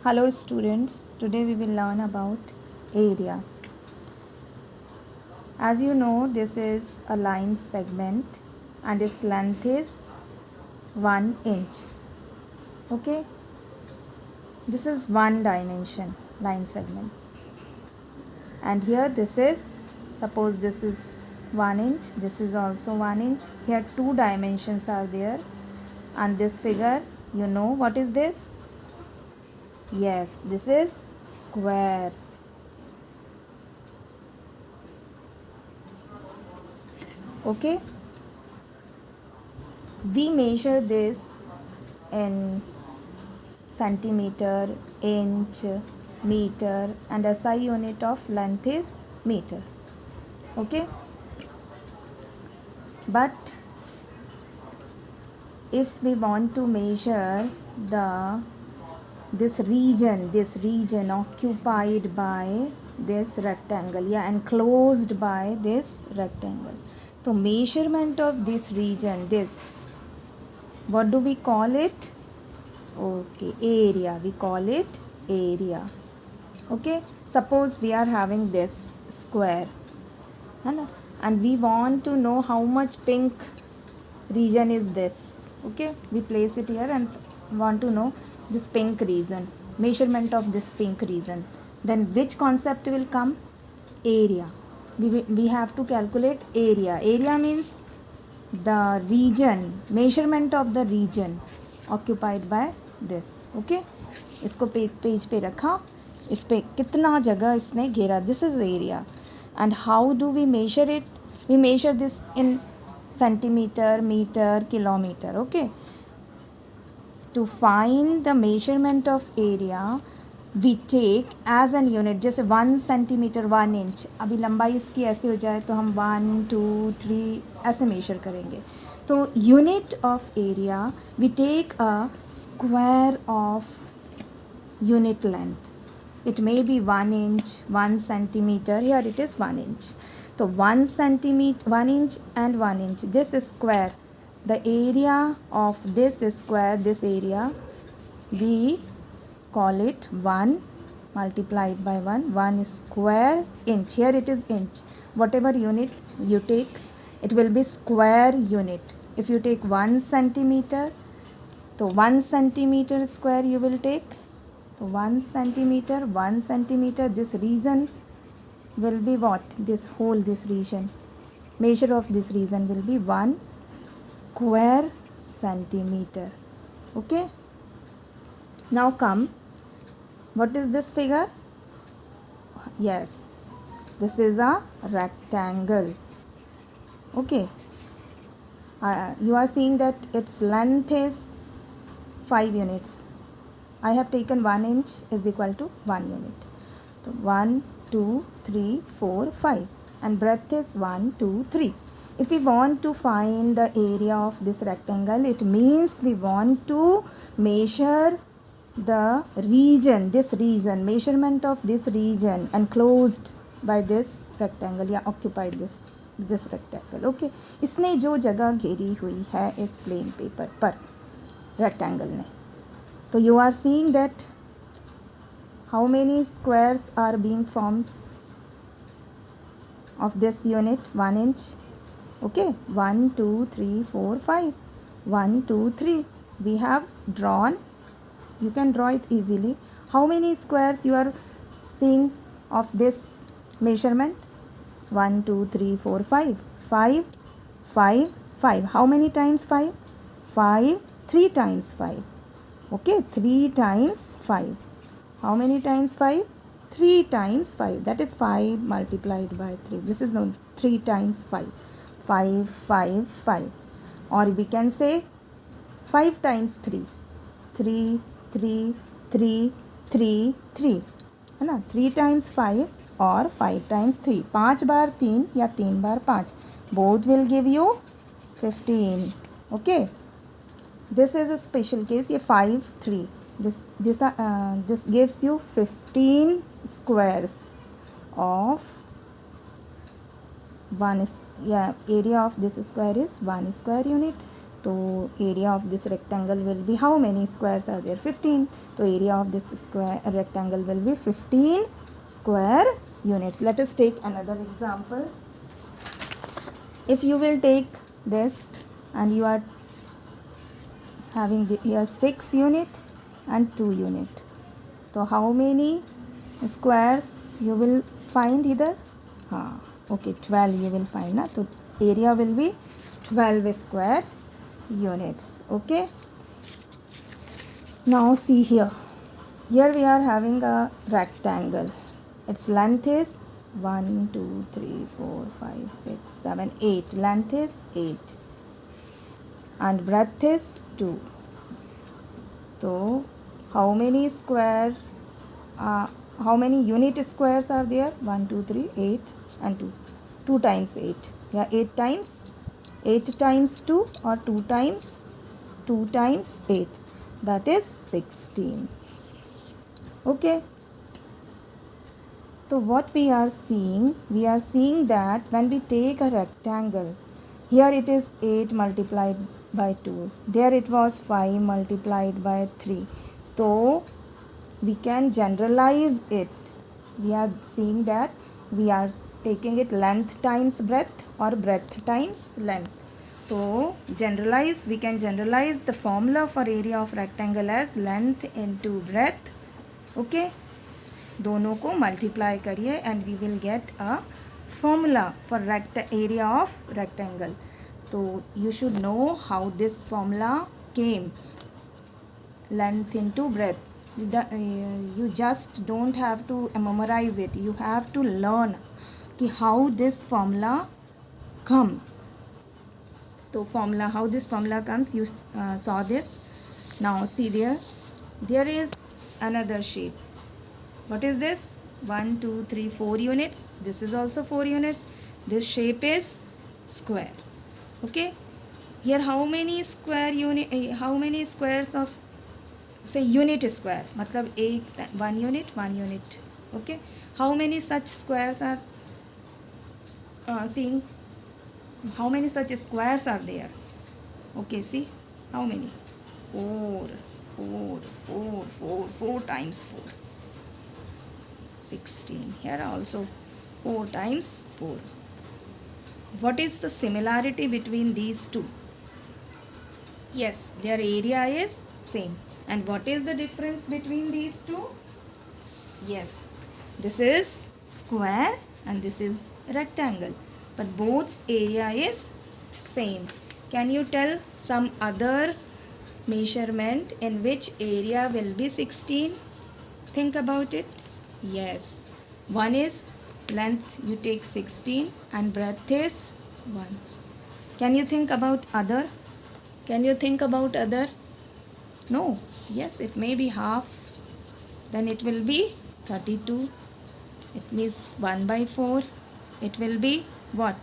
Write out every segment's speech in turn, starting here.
Hello students, today we will learn about area. As you know, this is a line segment and its length is 1 inch. Okay, this is one dimension line segment. And here this is, suppose this is 1 inch, this is also 1 inch. Here two dimensions are there. And this figure, you know what is this? Yes, this is square. Okay, we measure this in centimeter, inch, meter, and SI unit of length is meter. Okay, but if we want to measure this region occupied by this rectangle, enclosed by this rectangle, so measurement of this region, what do we call it? Okay, area. We call it area. Okay, suppose we are having this square, and we want to know how much pink region is this. Okay, we place it here and want to know this pink region, measurement of this pink region. Then which concept will come? Area. We have to calculate area. Area means the region, measurement of the region occupied by this. Okay, इसको page पे रखा, इस पे कितना जगह इसने घेरा. This is area. And how do we measure it? We measure this in centimeter, meter, kilometer. Okay, to find the measurement of area we take as an unit. जैसे 1 सेंटीमीटर 1 इंच, अभी लंबाई इसकी ऐसे हो जाए तो हम 1 2 3 ऐसे मेजर करेंगे. तो unit of area we take a square of unit length. It may be 1 inch, 1 centimeter. Here it is 1 inch. So 1 centimeter, 1 inch and 1 inch. This is square. The area of this square, this area, we call it 1 multiplied by 1 square inch. Here it is inch. Whatever unit you take, it will be square unit. If you take 1 centimeter, so 1 centimeter square you will take. So 1 centimeter, this region will be what? This whole, this region. Measure of this region will be 1 square centimeter. Okay. Now come, what is this figure? Yes, this is a rectangle. Okay. You are seeing that its length is 5 units. I have taken 1 inch is equal to 1 unit. So 1, 2, 3, 4, 5. And breadth is 1, 2, 3. If we want to find the area of this rectangle, it means we want to measure the region, measurement of this region enclosed by this rectangle, occupied this rectangle. Okay. इसने जो जगह घेरी हुई है इस plain paper पर rectangle ने. So you are seeing that how many squares are being formed of this unit 1 inch. Okay, 1 2 3 4 5. 1 2 3 we have drawn. You can draw it easily. How many squares you are seeing of this measurement? 1 2 3 4 5. 5 5 5. How many times 5? 5. 3 times 5. Okay, 3 times 5. How many times 5? 3 times 5. That is 5 multiplied by 3. This is known 3 times 5. 5 5 5. Or we can say 5 times 3. 3 3 3 3 3. है ना, 3 times 5 or 5 times 3. 5 बार 3 या 3 बार 5. Both will give you 15. Okay. This is a special case. ये 5 3. This gives you 15 squares of area of this square is 1 square unit. तो area of this rectangle will be, how many squares are there? 15. So area of this square rectangle will be 15 square units. Let us take another example. If you will take this and you are having here 6 unit and 2 unit, so how many squares you will find either? Okay, 12 you will find. So area will be 12 square units. Okay, now see here. Here we are having a rectangle. Its length is 1, 2, 3, 4, 5, 6, 7, 8. Length is 8 and breadth is 2. So how many square, how many unit squares are there? 1, 2, 3, 8 and 2. 2 times 8. Yeah, 8 times 2 or 2 times 8. That is 16. Okay. So what we are seeing that when we take a rectangle, here it is 8 multiplied by 2. There it was 5 multiplied by 3. So we can generalize it. We are seeing that we are taking it length times breadth or breadth times length. So we can generalize the formula for area of rectangle as length into breadth. Okay, दोनों को multiply करिए and we will get a formula for area of rectangle. So you should know how this formula came, length into breadth. You just don't have to memorize it. You have to learn how this formula come. So how this formula comes, you saw this. Now see there is another shape. What is this? 1, 2, 3, 4 units. This is also 4 units. This shape is square. Okay. Here how many how many squares of, say, unit square? matlab one unit. Okay. How many such squares are seeing? How many such squares are there? Okay, see how many? 4 times 4. 16. Here also 4 times 4. What is the similarity between these two? Yes, their area is same. And what is the difference between these two? Yes, this is square and this is rectangle, but both area is same. Can you tell some other measurement in which area will be 16? Think about it. Yes, one is length, you take 16 and breadth is 1. Can you think about other? No. Yes, it may be half. Then it will be 32. It means 1 by 4. It will be what?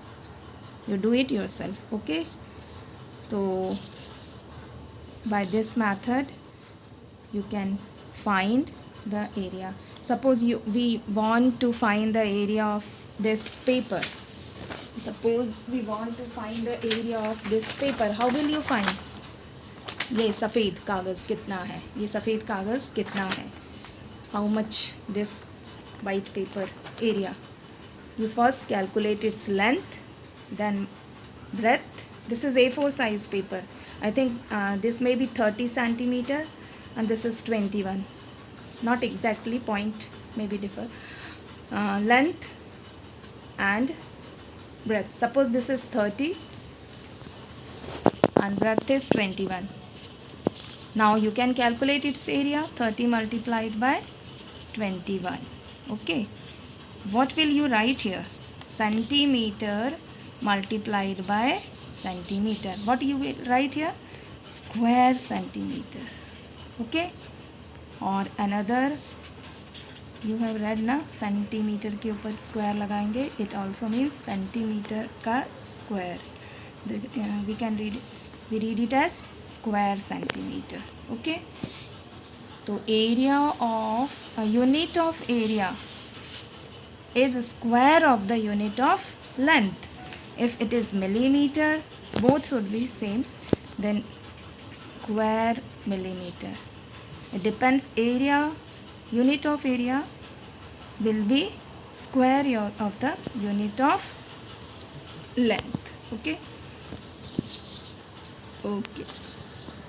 You do it yourself. Okay. So by this method you can find the area. Suppose we want to find the area of this paper. Suppose we want to find the area of this paper. How will you find? ये सफ़ेद कागज़ कितना है? ये सफ़ेद कागज़ कितना है? How much this white paper area? You first calculate its length, then breadth. This is A4 size paper. I think this may be 30 centimeter and this is 21. Not exactly, point maybe differ. Length and breadth. Suppose this is 30 and breadth is 21. Now you can calculate its area. 30 multiplied by 21. Okay. What will you write here? Centimeter multiplied by centimeter. What you will write here? Square centimeter. Okay. और another you have read ना, centimetre के ऊपर square लगाएंगे. It also means centimetre का square. We read it as square centimeter. Okay. तो area of a unit of area is a square of the unit of length. If it is millimeter, both should be same. then square millimeter. It depends, area, unit of area will be square of the unit of length. Okay.